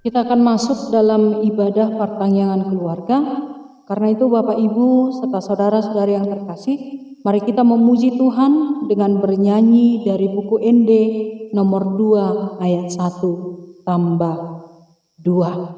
Kita akan masuk dalam ibadah pertangyangan keluarga. Karena itu Bapak Ibu serta saudara-saudari yang terkasih, mari kita memuji Tuhan dengan bernyanyi dari buku ND nomor 2 ayat 1 tambah 2.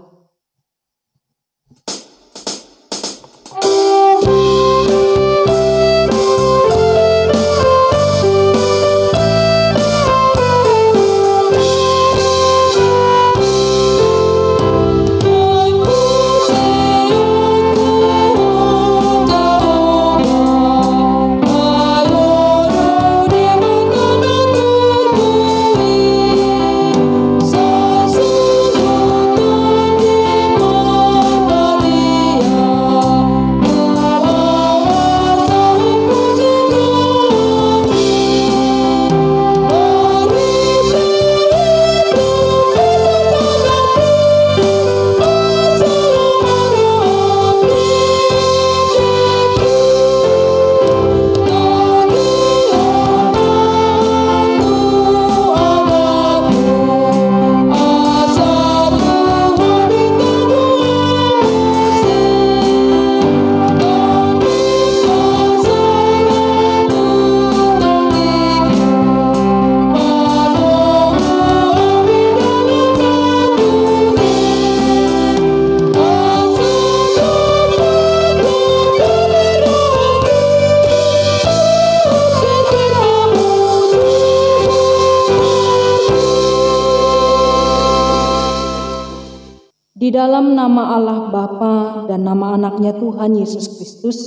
Di dalam nama Allah Bapa dan nama anaknya Tuhan Yesus Kristus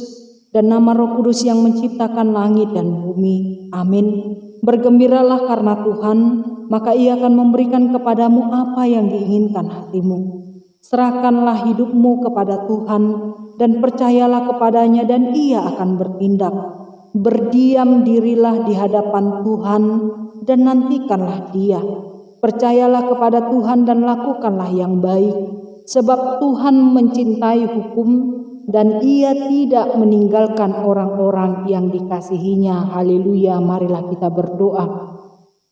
dan nama Roh Kudus yang menciptakan langit dan bumi. Amin. Bergembiralah karena Tuhan, maka Ia akan memberikan kepadamu apa yang diinginkan hatimu. Serahkanlah hidupmu kepada Tuhan dan percayalah kepadanya dan Ia akan bertindak. Berdiam dirilah di hadapan Tuhan dan nantikanlah Dia. Percayalah kepada Tuhan dan lakukanlah yang baik. Sebab Tuhan mencintai hukum dan Ia tidak meninggalkan orang-orang yang dikasihinya. Haleluya, marilah kita berdoa.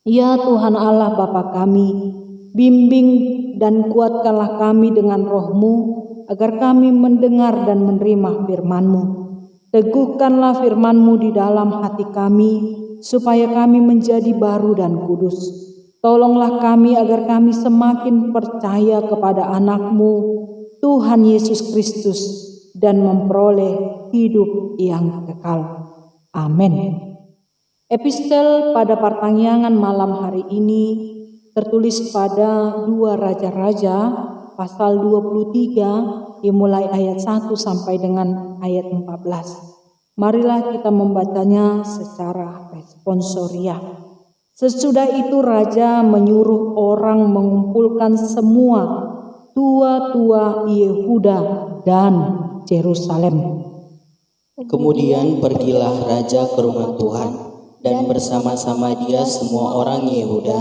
Ya Tuhan Allah Bapa kami, bimbing dan kuatkanlah kami dengan roh-Mu, agar kami mendengar dan menerima firman-Mu. Teguhkanlah firman-Mu di dalam hati kami, supaya kami menjadi baru dan kudus. Tolonglah kami agar kami semakin percaya kepada anak-Mu, Tuhan Yesus Kristus, dan memperoleh hidup yang kekal. Amin. Epistel pada pertangyangan malam hari ini tertulis pada 2 Raja-Raja pasal 23 dimulai ayat 1 sampai dengan ayat 14. Marilah kita membacanya secara responsorial. Sesudah itu raja menyuruh orang mengumpulkan semua tua-tua Yehuda dan Yerusalem. Kemudian pergilah raja ke rumah Tuhan dan bersama-sama dia semua orang Yehuda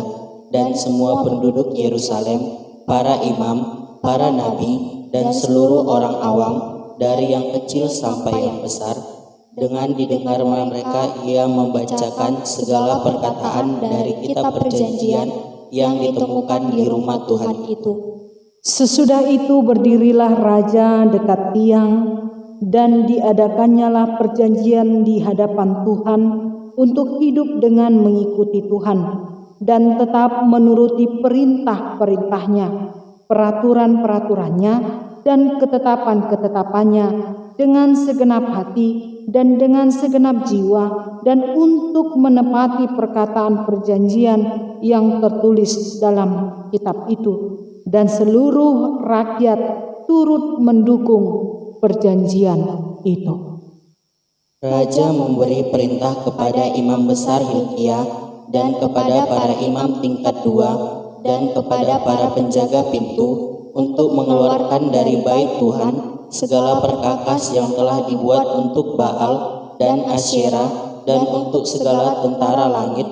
dan semua penduduk Yerusalem, para imam, para nabi, dan seluruh orang awam, dari yang kecil sampai yang besar. Dengan didengar mereka, ia membacakan segala perkataan dari kitab perjanjian yang ditemukan di rumah Tuhan itu. Sesudah itu berdirilah raja dekat tiang, dan diadakannyalah perjanjian di hadapan Tuhan untuk hidup dengan mengikuti Tuhan, dan tetap menuruti perintah-perintahnya, peraturan-peraturannya, dan ketetapan-ketetapannya dengan segenap hati dan dengan segenap jiwa, dan untuk menepati perkataan perjanjian yang tertulis dalam kitab itu. Dan seluruh rakyat turut mendukung perjanjian itu. Raja memberi perintah kepada imam besar Hilkia dan kepada para imam tingkat 2 dan kepada para penjaga pintu untuk mengeluarkan dari bait Tuhan segala perkakas yang telah dibuat untuk Baal dan Asyera dan untuk segala tentara langit.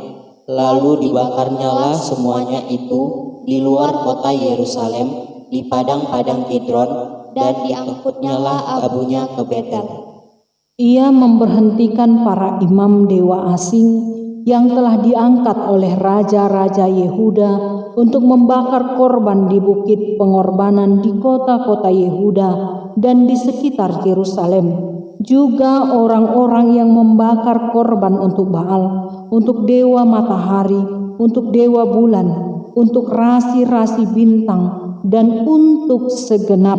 Lalu dibakarnyalah semuanya itu di luar kota Yerusalem, di padang-padang Kidron, dan diangkutnyalah abunya ke Betel. Ia memberhentikan para imam dewa asing yang telah diangkat oleh raja-raja Yehuda untuk membakar korban di bukit pengorbanan di kota-kota Yehuda dan di sekitar Yerusalem. Juga orang-orang yang membakar korban untuk Baal, untuk dewa matahari, untuk dewa bulan, untuk rasi-rasi bintang, dan untuk segenap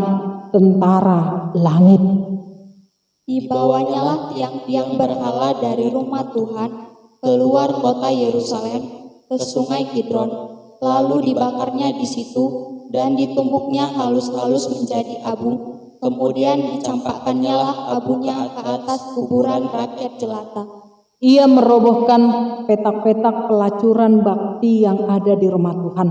tentara langit. Dibawanyalah tiang-tiang berhala dari rumah Tuhan keluar kota Yerusalem ke sungai Kidron, lalu dibakarnya di situ dan ditumbuknya halus-halus menjadi abu. Kemudian dicampakkannya abunya ke atas kuburan rakyat jelata. Ia merobohkan petak-petak pelacuran bakti yang ada di rumah Tuhan,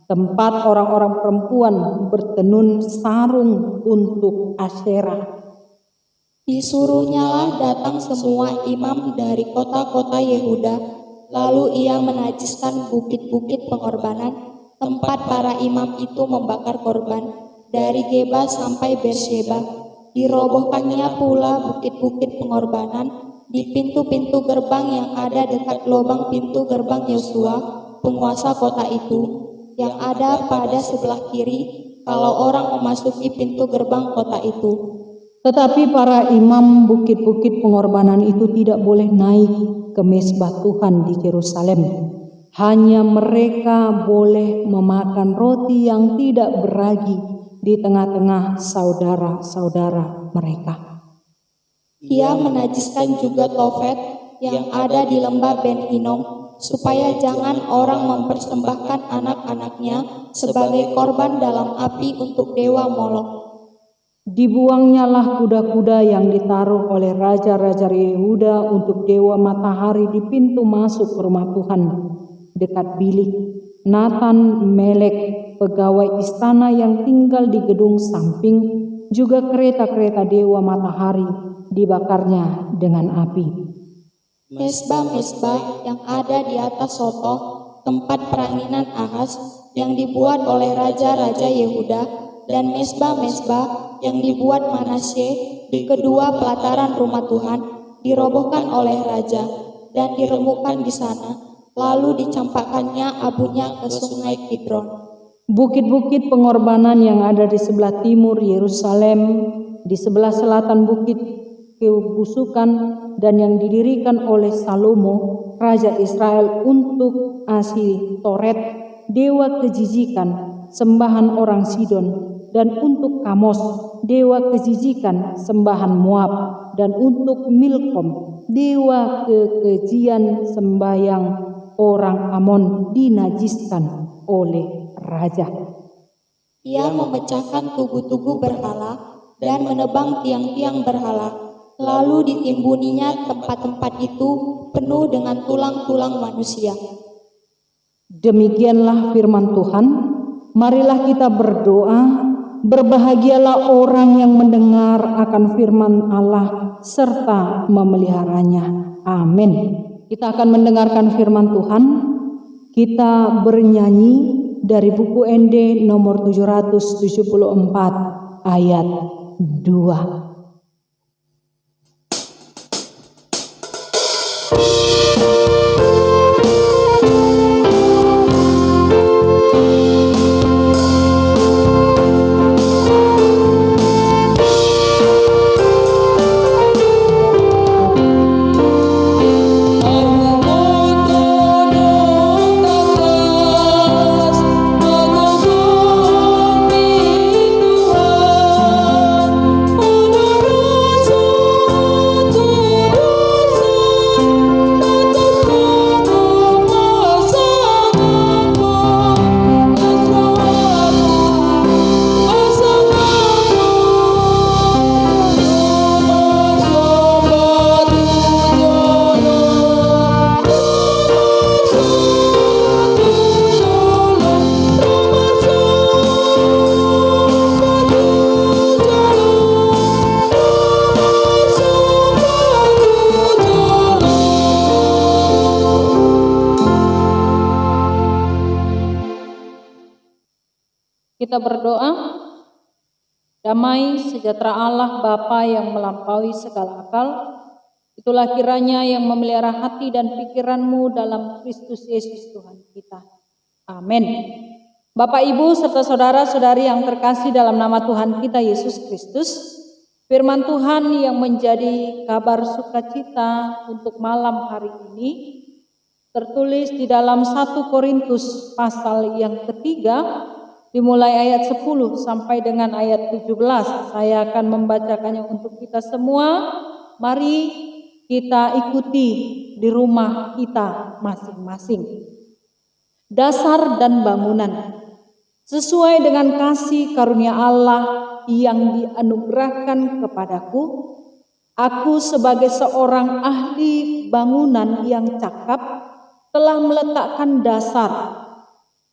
tempat orang-orang perempuan bertenun sarung untuk Asyerah. Disuruhnyalah datang semua imam dari kota-kota Yehuda, lalu ia menajiskan bukit-bukit pengorbanan, tempat para imam itu membakar korban, dari Geba sampai Beersheba. Dirobohkannya pula bukit-bukit pengorbanan di pintu-pintu gerbang yang ada dekat lubang pintu gerbang Yosua, penguasa kota itu, yang ada pada sebelah kiri kalau orang memasuki pintu gerbang kota itu. Tetapi para imam bukit-bukit pengorbanan itu tidak boleh naik ke mezbah Tuhan di Yerusalem. Hanya mereka boleh memakan roti yang tidak beragi di tengah-tengah saudara-saudara mereka. Ia menajiskan juga Tofet yang ada di lembah Ben Hinnom, supaya jangan orang mempersembahkan anak-anaknya sebagai korban dalam api untuk dewa Molok. Dibuangnyalah kuda-kuda yang ditaruh oleh raja-raja Yehuda untuk dewa matahari di pintu masuk rumah Tuhan dekat bilik. Nathan Melek, pegawai istana yang tinggal di gedung samping, juga kereta-kereta dewa matahari dibakarnya dengan api. Mesbah-mesbah yang ada di atas Soto, tempat peranginan Ahaz yang dibuat oleh raja-raja Yehuda, dan mesbah-mesbah yang dibuat Manasye di kedua pelataran rumah Tuhan dirobohkan oleh raja dan diremukkan di sana, lalu dicampakkannya abunya ke sungai Kidron. Bukit-bukit pengorbanan yang ada di sebelah timur Yerusalem, di sebelah selatan bukit kebusukan, dan yang didirikan oleh Salomo, raja Israel untuk Asitoret, dewa kejijikan, sembahan orang Sidon, dan untuk Kamos, dewa kejijikan, sembahan Moab, dan untuk Milkom, dewa kekejian, sembahyang orang Amon, dinajiskan oleh raja. Ia memecahkan tugu-tugu berhala dan menebang tiang-tiang berhala. Lalu ditimbuninya tempat-tempat itu penuh dengan tulang-tulang manusia. Demikianlah firman Tuhan. Marilah kita berdoa. Berbahagialah orang yang mendengar akan firman Allah serta memeliharanya. Amin. Kita akan mendengarkan firman Tuhan. Kita bernyanyi dari buku ND nomor 774 ayat 2. Kita berdoa. Damai sejahtera Allah Bapa yang melampaui segala akal, itulah kiranya yang memelihara hati dan pikiranmu dalam Kristus Yesus Tuhan kita. Amin. Bapak, Ibu, serta saudara-saudari yang terkasih dalam nama Tuhan kita Yesus Kristus, firman Tuhan yang menjadi kabar sukacita untuk malam hari ini tertulis di dalam 1 Korintus pasal yang ketiga, dimulai ayat 10 sampai dengan ayat 17. Saya akan membacakannya untuk kita semua. Mari kita ikuti di rumah kita masing-masing. Dasar dan bangunan. Sesuai dengan kasih karunia Allah yang dianugerahkan kepadaku, aku sebagai seorang ahli bangunan yang cakap telah meletakkan dasar,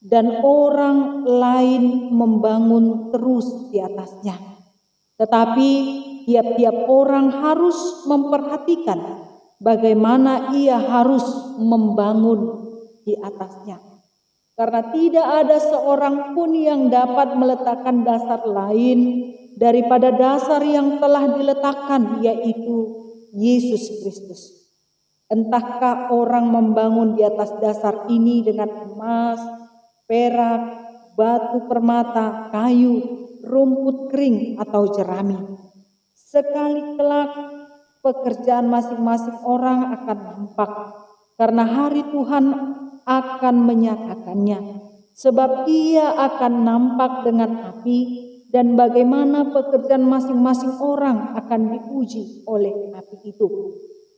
dan orang lain membangun terus di atasnya. Tetapi tiap-tiap orang harus memperhatikan bagaimana ia harus membangun di atasnya. Karena tidak ada seorang pun yang dapat meletakkan dasar lain daripada dasar yang telah diletakkan, yaitu Yesus Kristus. Entahkah orang membangun di atas dasar ini dengan emas, perak, batu permata, kayu, rumput kering, atau jerami. Sekali kelak pekerjaan masing-masing orang akan nampak, karena hari Tuhan akan menyatakannya, sebab ia akan nampak dengan api, dan bagaimana pekerjaan masing-masing orang akan diuji oleh api itu.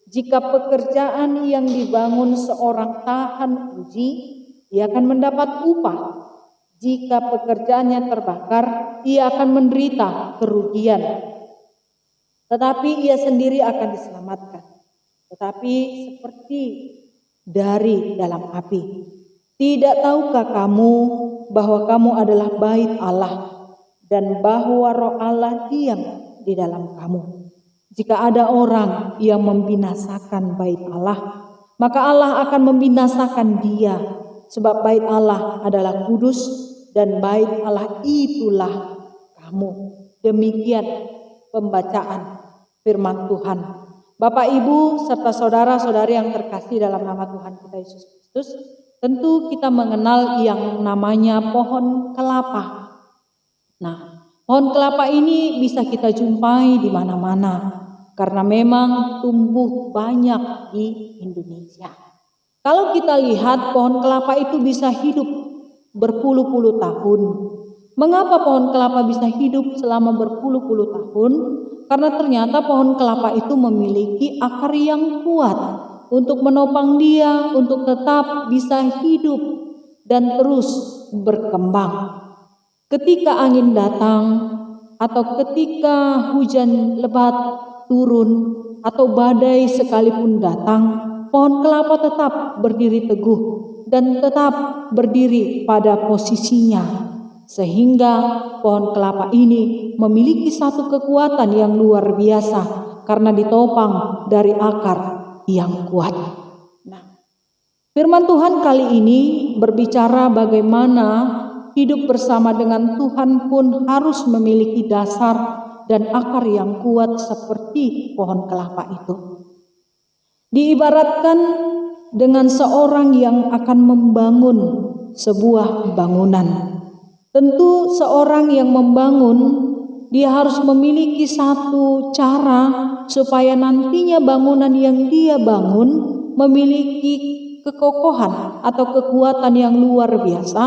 Jika pekerjaan yang dibangun seorang tahan uji, ia akan mendapat upah. Jika pekerjaannya terbakar, ia akan menderita kerugian. Tetapi ia sendiri akan diselamatkan, tetapi seperti dari dalam api. Tidak tahukah kamu bahwa kamu adalah bait Allah, dan bahwa Roh Allah diam di dalam kamu? Jika ada orang yang membinasakan bait Allah, maka Allah akan membinasakan dia, sebab bait Allah adalah kudus, dan bait Allah itulah kamu. Demikian pembacaan firman Tuhan. Bapak, Ibu, serta saudara-saudari yang terkasih dalam nama Tuhan kita Yesus Kristus, tentu kita mengenal yang namanya pohon kelapa. Nah, pohon kelapa ini bisa kita jumpai di mana-mana, karena memang tumbuh banyak di Indonesia. Kalau kita lihat, pohon kelapa itu bisa hidup berpuluh-puluh tahun. Mengapa pohon kelapa bisa hidup selama berpuluh-puluh tahun? Karena ternyata pohon kelapa itu memiliki akar yang kuat untuk menopang dia untuk tetap bisa hidup dan terus berkembang. Ketika angin datang atau ketika hujan lebat turun atau badai sekalipun datang, pohon kelapa tetap berdiri teguh dan tetap berdiri pada posisinya. Sehingga pohon kelapa ini memiliki satu kekuatan yang luar biasa karena ditopang dari akar yang kuat. Nah, firman Tuhan kali ini berbicara bagaimana hidup bersama dengan Tuhan pun harus memiliki dasar dan akar yang kuat seperti pohon kelapa itu. Diibaratkan dengan seorang yang akan membangun sebuah bangunan. Tentu seorang yang membangun, dia harus memiliki satu cara supaya nantinya bangunan yang dia bangun memiliki kekokohan atau kekuatan yang luar biasa,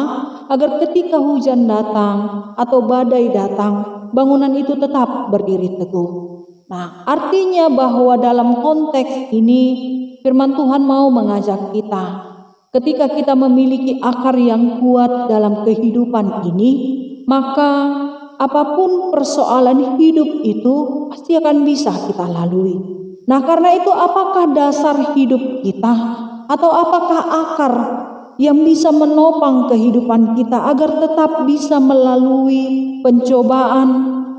agar ketika hujan datang atau badai datang, bangunan itu tetap berdiri teguh. Nah, artinya bahwa dalam konteks ini firman Tuhan mau mengajak kita, ketika kita memiliki akar yang kuat dalam kehidupan ini, maka apapun persoalan hidup itu pasti akan bisa kita lalui. Nah, karena itu apakah dasar hidup kita atau apakah akar yang bisa menopang kehidupan kita agar tetap bisa melalui pencobaan,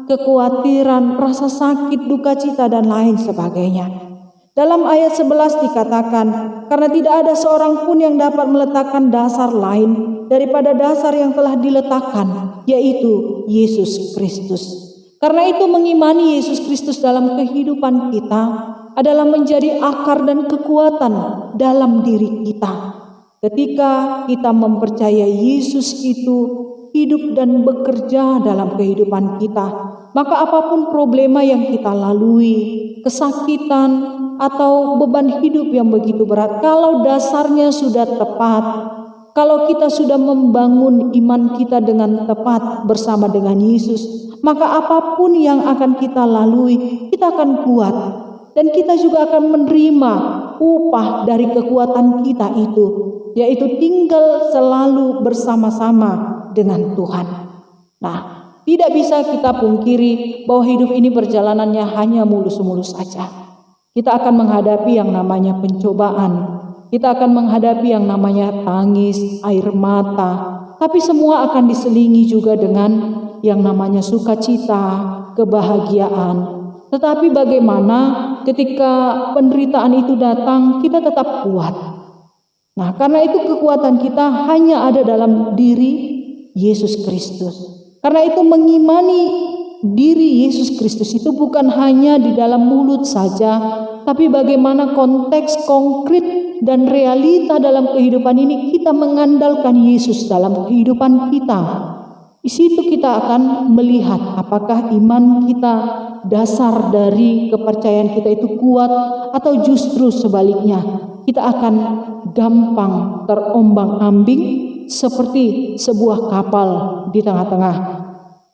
kekhawatiran, rasa sakit, duka cita, dan lain sebagainya. Dalam ayat 11 dikatakan, karena tidak ada seorang pun yang dapat meletakkan dasar lain daripada dasar yang telah diletakkan, yaitu Yesus Kristus. Karena itu mengimani Yesus Kristus dalam kehidupan kita adalah menjadi akar dan kekuatan dalam diri kita. Ketika kita mempercayai Yesus itu hidup dan bekerja dalam kehidupan kita, maka apapun problema yang kita lalui, kesakitan atau beban hidup yang begitu berat, kalau dasarnya sudah tepat, kalau kita sudah membangun iman kita dengan tepat bersama dengan Yesus, maka apapun yang akan kita lalui, kita akan kuat. Dan kita juga akan menerima upah dari kekuatan kita itu, yaitu tinggal selalu bersama-sama dengan Tuhan. Nah, tidak bisa kita pungkiri bahwa hidup ini perjalanannya hanya mulus-mulus saja. Kita akan menghadapi yang namanya pencobaan. Kita akan menghadapi yang namanya tangis, air mata. Tapi semua akan diselingi juga dengan yang namanya sukacita, kebahagiaan. Tetapi bagaimana ketika penderitaan itu datang, kita tetap kuat. Nah, karena itu kekuatan kita hanya ada dalam diri Yesus Kristus. Karena itu mengimani diri Yesus Kristus itu bukan hanya di dalam mulut saja, tapi bagaimana konteks konkret dan realita dalam kehidupan ini kita mengandalkan Yesus dalam kehidupan kita. Di situ kita akan melihat apakah iman kita, dasar dari kepercayaan kita itu kuat atau justru sebaliknya kita akan gampang terombang-ambing seperti sebuah kapal di tengah-tengah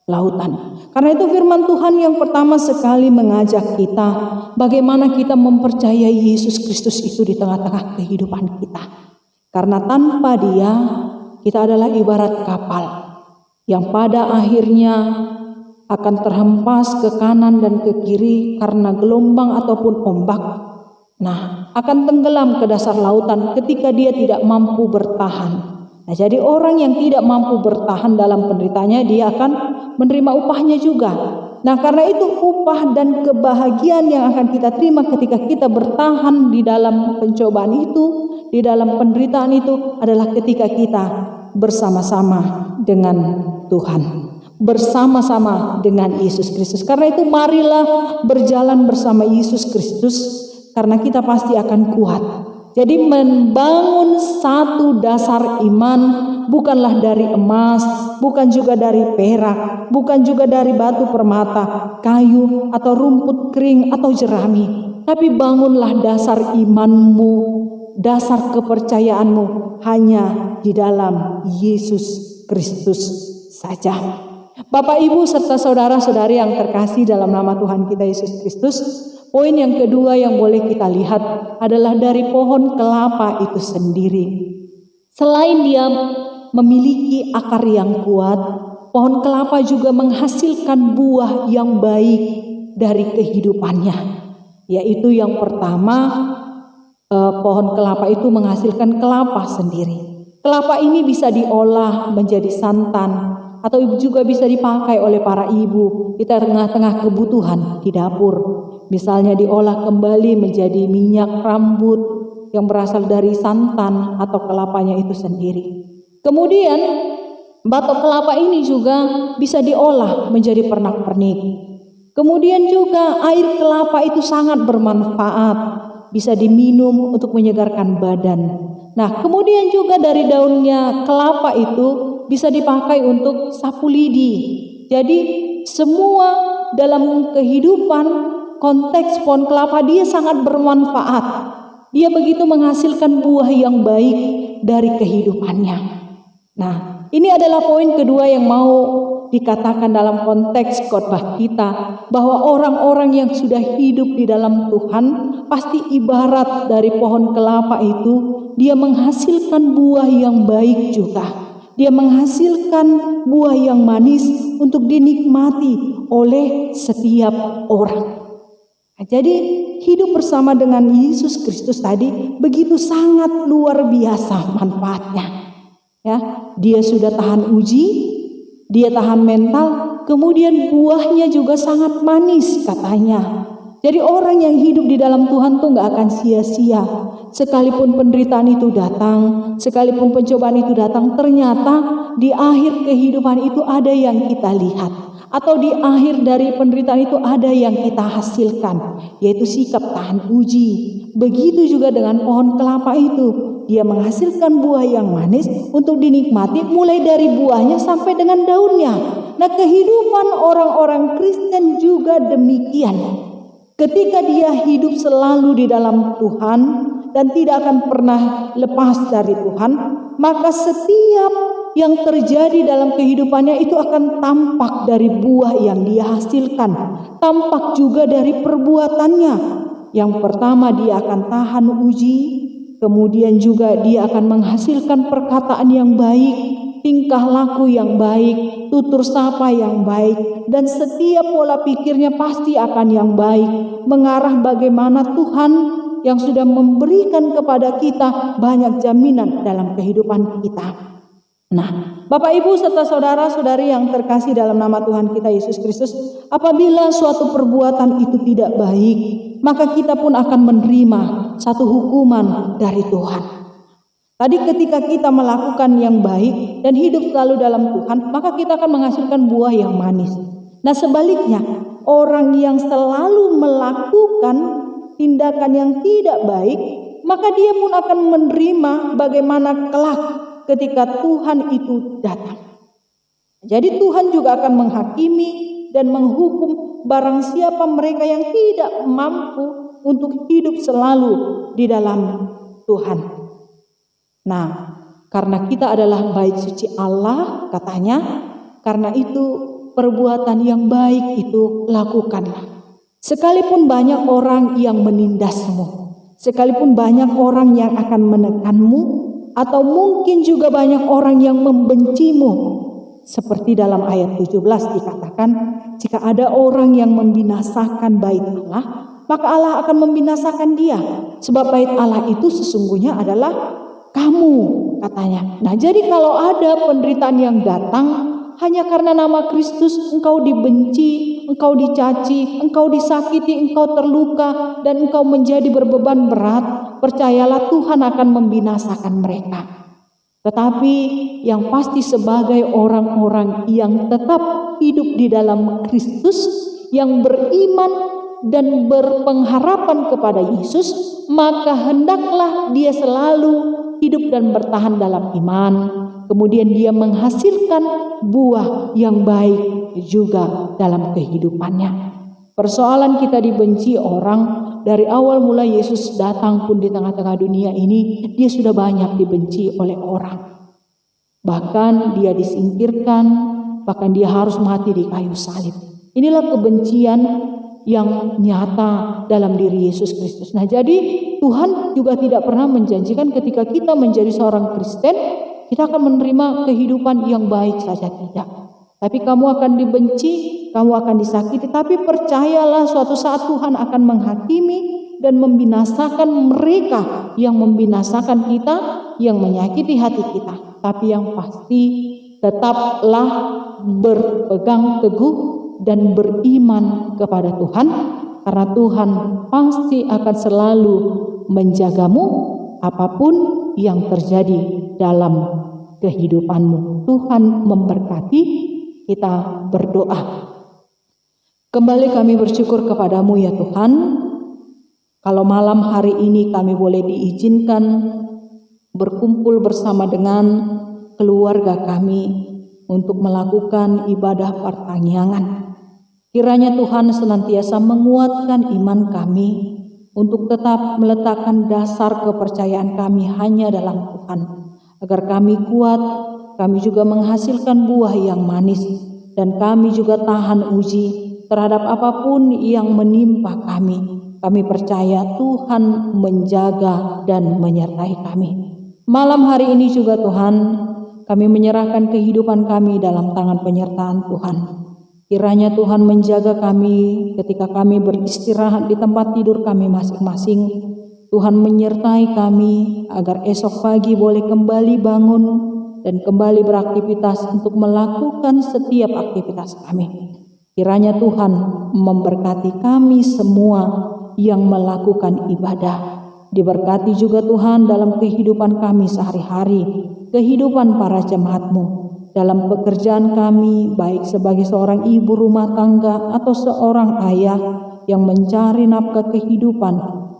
lautan. Karena itu firman Tuhan yang pertama sekali mengajak kita bagaimana kita mempercayai Yesus Kristus itu di tengah-tengah kehidupan kita. Karena tanpa Dia kita adalah ibarat kapal yang pada akhirnya akan terhempas ke kanan dan ke kiri karena gelombang ataupun ombak. Nah, akan tenggelam ke dasar lautan ketika dia tidak mampu bertahan. Nah, jadi orang yang tidak mampu bertahan dalam penderitaannya, dia akan menerima upahnya juga. Nah, karena itu upah dan kebahagiaan yang akan kita terima ketika kita bertahan di dalam pencobaan itu, di dalam penderitaan itu adalah ketika kita bersama-sama dengan Tuhan, bersama-sama dengan Yesus Kristus. Karena itu marilah berjalan bersama Yesus Kristus, karena kita pasti akan kuat. Jadi membangun satu dasar iman bukanlah dari emas, bukan juga dari perak, bukan juga dari batu permata, kayu atau rumput kering atau jerami, tapi bangunlah dasar imanmu, dasar kepercayaanmu hanya di dalam Yesus Kristus saja. Bapak, Ibu, serta saudara-saudari yang terkasih dalam nama Tuhan kita Yesus Kristus, poin yang kedua yang boleh kita lihat adalah dari pohon kelapa itu sendiri. Selain dia memiliki akar yang kuat, pohon kelapa juga menghasilkan buah yang baik dari kehidupannya. Yaitu yang pertama, pohon kelapa itu menghasilkan kelapa sendiri. Kelapa ini bisa diolah menjadi santan atau juga bisa dipakai oleh para ibu di tengah-tengah kebutuhan di dapur. Misalnya diolah kembali menjadi minyak rambut yang berasal dari santan atau kelapanya itu sendiri. Kemudian batok kelapa ini juga bisa diolah menjadi pernak-pernik. Kemudian juga air kelapa itu sangat bermanfaat, bisa diminum untuk menyegarkan badan. Nah, kemudian juga dari daunnya kelapa itu bisa dipakai untuk sapu lidi. Jadi semua dalam kehidupan konteks pohon kelapa dia sangat bermanfaat. Dia begitu menghasilkan buah yang baik dari kehidupannya. Nah, ini adalah poin kedua yang mau dikatakan dalam konteks khotbah kita, bahwa orang-orang yang sudah hidup di dalam Tuhan pasti ibarat dari pohon kelapa itu, dia menghasilkan buah yang baik juga. Dia menghasilkan buah yang manis untuk dinikmati oleh setiap orang. Nah, jadi hidup bersama dengan Yesus Kristus tadi begitu sangat luar biasa manfaatnya. Ya, dia sudah tahan uji, dia tahan mental, kemudian buahnya juga sangat manis katanya. Jadi orang yang hidup di dalam Tuhan tuh gak akan sia-sia. Sekalipun penderitaan itu datang, sekalipun pencobaan itu datang, ternyata di akhir kehidupan itu ada yang kita lihat. Atau di akhir dari penderitaan itu ada yang kita hasilkan, yaitu sikap tahan uji. Begitu juga dengan pohon kelapa itu. dia menghasilkan buah yang manis untuk dinikmati mulai dari buahnya sampai dengan daunnya. Nah, kehidupan orang-orang Kristen juga demikian. Ketika dia hidup selalu di dalam Tuhan dan tidak akan pernah lepas dari Tuhan, maka setiap yang terjadi dalam kehidupannya itu akan tampak dari buah yang dia hasilkan, tampak juga dari perbuatannya. Yang pertama, dia akan tahan uji, kemudian juga dia akan menghasilkan perkataan yang baik, tingkah laku yang baik, tutur sapa yang baik, dan setiap pola pikirnya pasti akan yang baik, mengarah bagaimana Tuhan yang sudah memberikan kepada kita banyak jaminan dalam kehidupan kita. Nah, Bapak Ibu serta saudara-saudari yang terkasih dalam nama Tuhan kita Yesus Kristus, apabila suatu perbuatan itu tidak baik, maka kita pun akan menerima satu hukuman dari Tuhan. Tadi ketika kita melakukan yang baik dan hidup selalu dalam Tuhan, maka kita akan menghasilkan buah yang manis. Nah, sebaliknya, orang yang selalu melakukan tindakan yang tidak baik, maka dia pun akan menerima bagaimana kelak ketika Tuhan itu datang. Jadi Tuhan juga akan menghakimi dan menghukum barang siapa mereka yang tidak mampu untuk hidup selalu di dalam Tuhan. Nah, karena kita adalah bait suci Allah, katanya, karena itu perbuatan yang baik itu lakukanlah. Sekalipun banyak orang yang menindasmu, sekalipun banyak orang yang akan menekanmu, atau mungkin juga banyak orang yang membencimu. Seperti dalam ayat 17 dikatakan, jika ada orang yang membinasakan bait Allah, maka Allah akan membinasakan dia. Sebab bait Allah itu sesungguhnya adalah kamu, katanya. Nah, jadi kalau ada penderitaan yang datang hanya karena nama Kristus, engkau dibenci, engkau dicaci, engkau disakiti, engkau terluka, dan engkau menjadi berbeban berat, percayalah Tuhan akan membinasakan mereka. Tetapi yang pasti sebagai orang-orang yang tetap hidup di dalam Kristus, yang beriman dan berpengharapan kepada Yesus, maka hendaklah dia selalu hidup dan bertahan dalam iman. Kemudian dia menghasilkan buah yang baik juga dalam kehidupannya. Persoalan kita dibenci orang, dari awal mula Yesus datang pun di tengah-tengah dunia ini, dia sudah banyak dibenci oleh orang. Bahkan dia disingkirkan, bahkan dia harus mati di kayu salib. Inilah kebencian yang nyata dalam diri Yesus Kristus. Nah, jadi Tuhan juga tidak pernah menjanjikan ketika kita menjadi seorang Kristen, kita akan menerima kehidupan yang baik saja, tidak. Tapi kamu akan dibenci, kamu akan disakiti. Tapi percayalah suatu saat Tuhan akan menghakimi dan membinasakan mereka yang membinasakan kita, yang menyakiti hati kita. Tapi yang pasti tetaplah berpegang teguh dan beriman kepada Tuhan. Karena Tuhan pasti akan selalu menjagamu apapun yang terjadi dalam kehidupanmu. Tuhan memberkati, kita berdoa. Kembali kami bersyukur kepadamu ya Tuhan, kalau malam hari ini kami boleh diizinkan berkumpul bersama dengan keluarga kami untuk melakukan ibadah pertanggihan. Kiranya Tuhan senantiasa menguatkan iman kami untuk tetap meletakkan dasar kepercayaan kami hanya dalam Tuhan. Agar kami kuat, kami juga menghasilkan buah yang manis, dan kami juga tahan uji terhadap apapun yang menimpa kami. Kami percaya Tuhan menjaga dan menyertai kami. Malam hari ini juga Tuhan, kami menyerahkan kehidupan kami dalam tangan penyertaan Tuhan. Kiranya Tuhan menjaga kami ketika kami beristirahat di tempat tidur kami masing-masing. Tuhan menyertai kami agar esok pagi boleh kembali bangun dan kembali beraktivitas untuk melakukan setiap aktivitas kami. Kiranya Tuhan memberkati kami semua yang melakukan ibadah. Diberkati juga Tuhan dalam kehidupan kami sehari-hari, kehidupan para jemaat-Mu, dalam pekerjaan kami, baik sebagai seorang ibu rumah tangga atau seorang ayah yang mencari nafkah kehidupan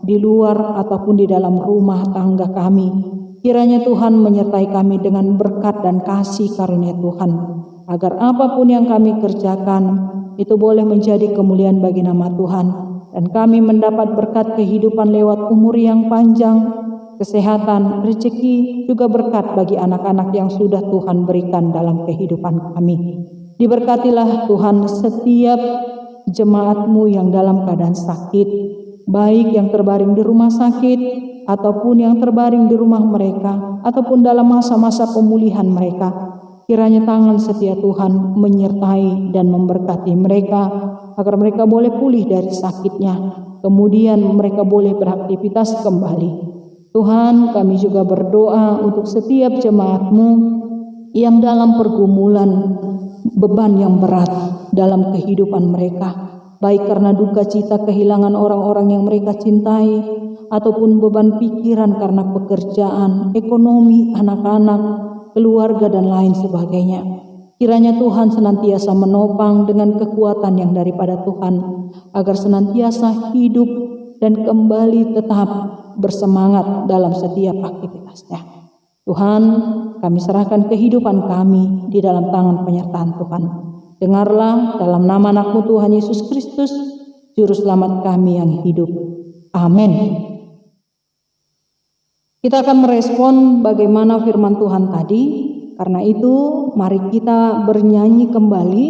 di luar ataupun di dalam rumah tangga kami. Kiranya Tuhan menyertai kami dengan berkat dan kasih karunia Tuhan, agar apapun yang kami kerjakan itu boleh menjadi kemuliaan bagi nama Tuhan, dan kami mendapat berkat kehidupan lewat umur yang panjang, kesehatan, rezeki, juga berkat bagi anak-anak yang sudah Tuhan berikan dalam kehidupan kami. Diberkatilah Tuhan setiap jemaat-Mu yang dalam keadaan sakit, baik yang terbaring di rumah sakit, ataupun yang terbaring di rumah mereka, ataupun dalam masa-masa pemulihan mereka. Kiranya tangan setia Tuhan menyertai dan memberkati mereka, agar mereka boleh pulih dari sakitnya, kemudian mereka boleh beraktivitas kembali. Tuhan, kami juga berdoa untuk setiap jemaat-Mu yang dalam pergumulan beban yang berat dalam kehidupan mereka, baik karena duka cita kehilangan orang-orang yang mereka cintai, ataupun beban pikiran karena pekerjaan, ekonomi, anak-anak, keluarga, dan lain sebagainya. Kiranya Tuhan senantiasa menopang dengan kekuatan yang daripada Tuhan, agar senantiasa hidup dan kembali tetap bersemangat dalam setiap aktivitasnya. Tuhan, kami serahkan kehidupan kami di dalam tangan penyertaan Tuhan. Dengarlah dalam nama anak-Mu Tuhan Yesus Kristus, Juru Selamat kami yang hidup. Amin. Kita akan merespon bagaimana firman Tuhan tadi. Karena itu, mari kita bernyanyi kembali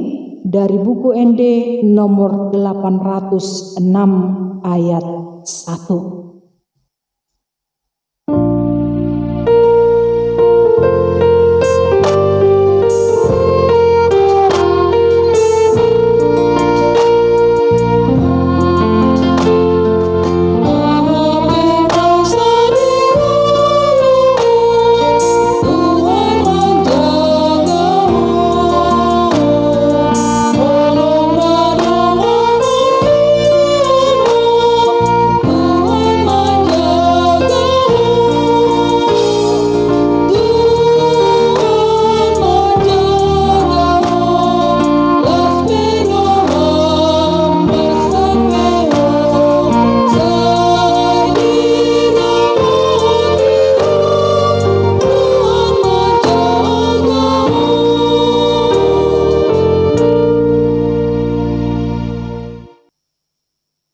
dari buku ND nomor 806 ayat 1.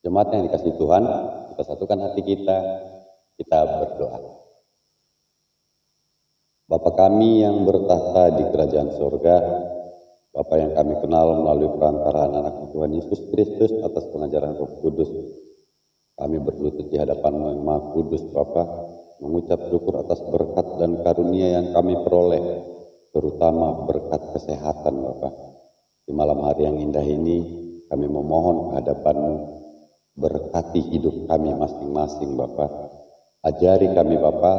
Jemaat yang dikasihi Tuhan, kita satukan hati kita berdoa. Bapa kami yang bertahta di kerajaan sorga, Bapa yang kami kenal melalui perantaraan anak Tuhan Yesus Kristus atas pengajaran Roh Kudus, kami berlutut di hadapan-Mu yang Maha Kudus, Bapa, mengucap syukur atas berkat dan karunia yang kami peroleh, terutama berkat kesehatan, Bapa. Di malam hari yang indah ini, kami memohon kehadapan-Mu, berkati hidup kami masing-masing, Bapa. Ajari kami, Bapa,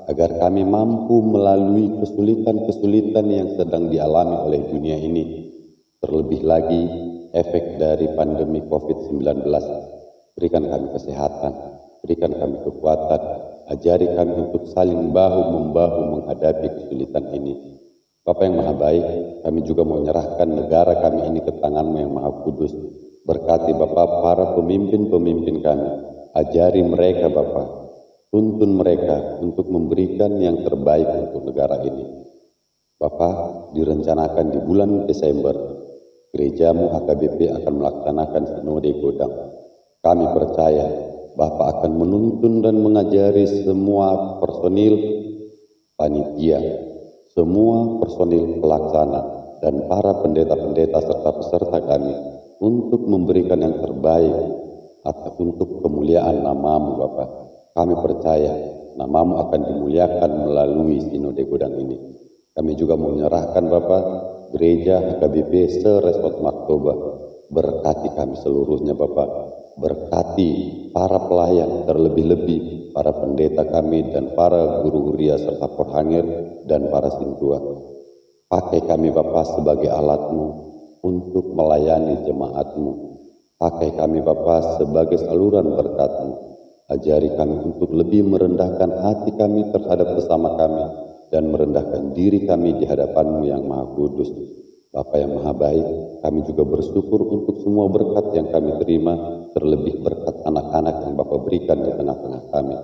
agar kami mampu melalui kesulitan-kesulitan yang sedang dialami oleh dunia ini. Terlebih lagi efek dari pandemi COVID-19. Berikan kami kesehatan, berikan kami kekuatan, ajari kami untuk saling bahu-membahu menghadapi kesulitan ini. Bapa yang Maha Baik, kami juga mau menyerahkan negara kami ini ke tangan-Mu yang Maha Kudus. Berkati Bapa para pemimpin-pemimpin kami, ajari mereka Bapa, tuntun mereka untuk memberikan yang terbaik untuk negara ini. Bapa, direncanakan di bulan Desember, gereja-Mu HKBP akan melaksanakan sinode Godang. Kami percaya Bapa akan menuntun dan mengajari semua personil panitia, semua personil pelaksana, dan para pendeta-pendeta serta peserta kami untuk memberikan yang terbaik atau untuk kemuliaan nama-Mu, Bapa. Kami percaya nama-Mu akan dimuliakan melalui sinode Godang ini. Kami juga menyerahkan Bapa gereja HKBP se-Resort Martoba. Berkati kami seluruhnya, Bapa. Berkati para pelayan, terlebih-lebih para pendeta kami dan para guru huria serta porhangir dan para sintua. Pakai kami Bapa sebagai alat-Mu untuk melayani jemaat-Mu. Pakai kami Bapa sebagai saluran berkat-Mu. Ajari kami untuk lebih merendahkan hati kami terhadap sesama kami dan merendahkan diri kami di hadapan-Mu yang Maha Kudus. Bapa yang Maha Baik, kami juga bersyukur untuk semua berkat yang kami terima, terlebih berkat anak-anak yang Bapa berikan di tengah-tengah kami.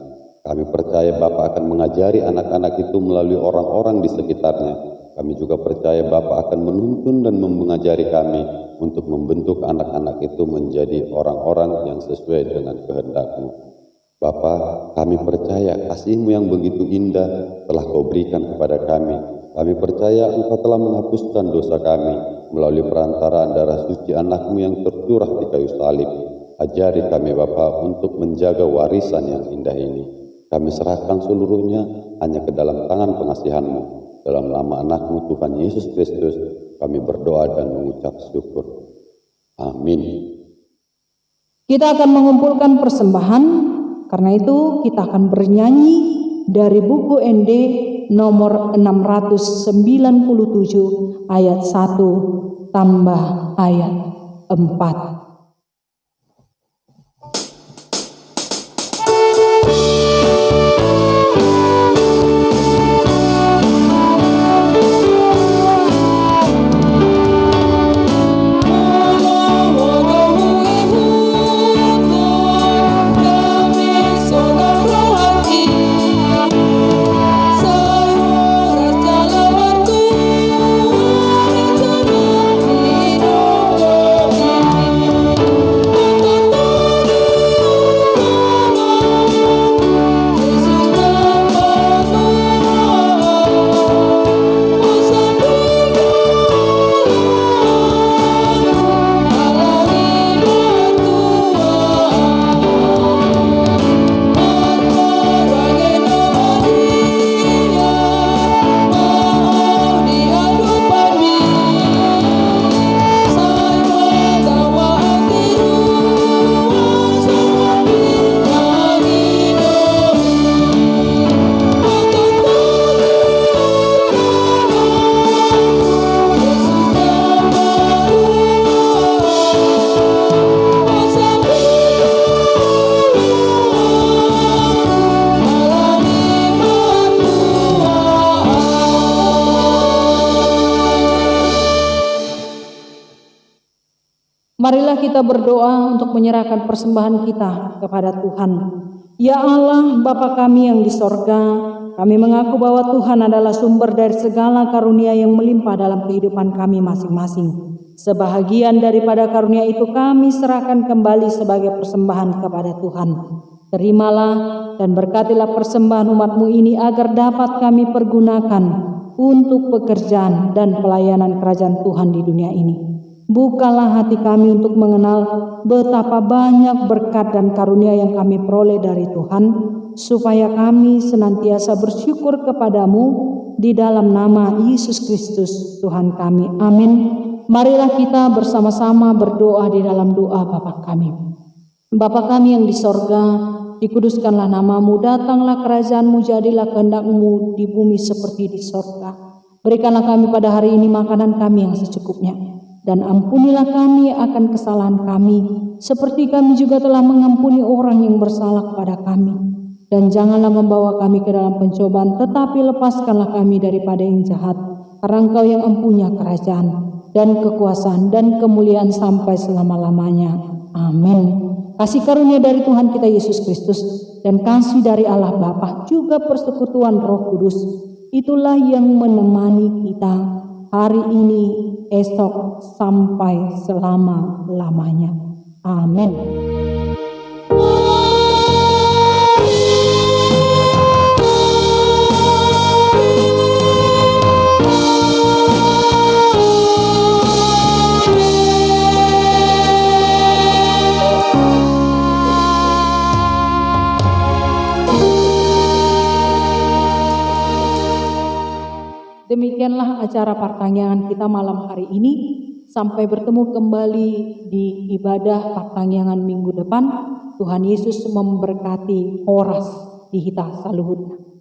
Kami percaya Bapa akan mengajari anak-anak itu melalui orang-orang di sekitarnya. Kami juga percaya Bapa akan menuntun dan mengajari kami untuk membentuk anak-anak itu menjadi orang-orang yang sesuai dengan kehendak-Mu. Bapa, kami percaya kasih-Mu yang begitu indah telah Kau berikan kepada kami. Kami percaya Engkau telah menghapuskan dosa kami melalui perantaraan darah suci anak-Mu yang tercurah di kayu salib. Ajari kami Bapa untuk menjaga warisan yang indah ini. Kami serahkan seluruhnya hanya ke dalam tangan pengasihan-Mu. Dalam nama anak-Mu Tuhan Yesus Kristus, kami berdoa dan mengucap syukur. Amin. Kita akan mengumpulkan persembahan, karena itu kita akan bernyanyi dari buku ND nomor 697 ayat 1 tambah ayat 4. Marilah kita berdoa untuk menyerahkan persembahan kita kepada Tuhan. Ya Allah, Bapa kami yang di sorga, kami mengaku bahwa Tuhan adalah sumber dari segala karunia yang melimpah dalam kehidupan kami masing-masing. Sebahagian daripada karunia itu kami serahkan kembali sebagai persembahan kepada Tuhan. Terimalah dan berkatilah persembahan umat-Mu ini agar dapat kami pergunakan untuk pekerjaan dan pelayanan kerajaan Tuhan di dunia ini. Bukalah hati kami untuk mengenal betapa banyak berkat dan karunia yang kami peroleh dari Tuhan, supaya kami senantiasa bersyukur kepadamu di dalam nama Yesus Kristus Tuhan kami. Amin. Marilah kita bersama-sama berdoa di dalam doa Bapa kami. Bapa kami yang di sorga, dikuduskanlah namamu, datanglah kerajaanmu, jadilah kehendak-Mu di bumi seperti di sorga. Berikanlah kami pada hari ini makanan kami yang secukupnya. Dan ampunilah kami akan kesalahan kami, seperti kami juga telah mengampuni orang yang bersalah kepada kami. Dan janganlah membawa kami ke dalam pencobaan, tetapi lepaskanlah kami daripada yang jahat. Karena Engkau yang empunya kerajaan, dan kekuasaan, dan kemuliaan sampai selama-lamanya. Amin. Kasih karunia dari Tuhan kita Yesus Kristus, dan kasih dari Allah Bapa, juga persekutuan Roh Kudus, itulah yang menemani kita hari ini, esok, sampai selama-lamanya. Amin. Demikianlah acara pertanyaan kita malam hari ini. Sampai bertemu kembali di ibadah pertanyaan minggu depan. Tuhan Yesus memberkati. Horas dihita saluhutna.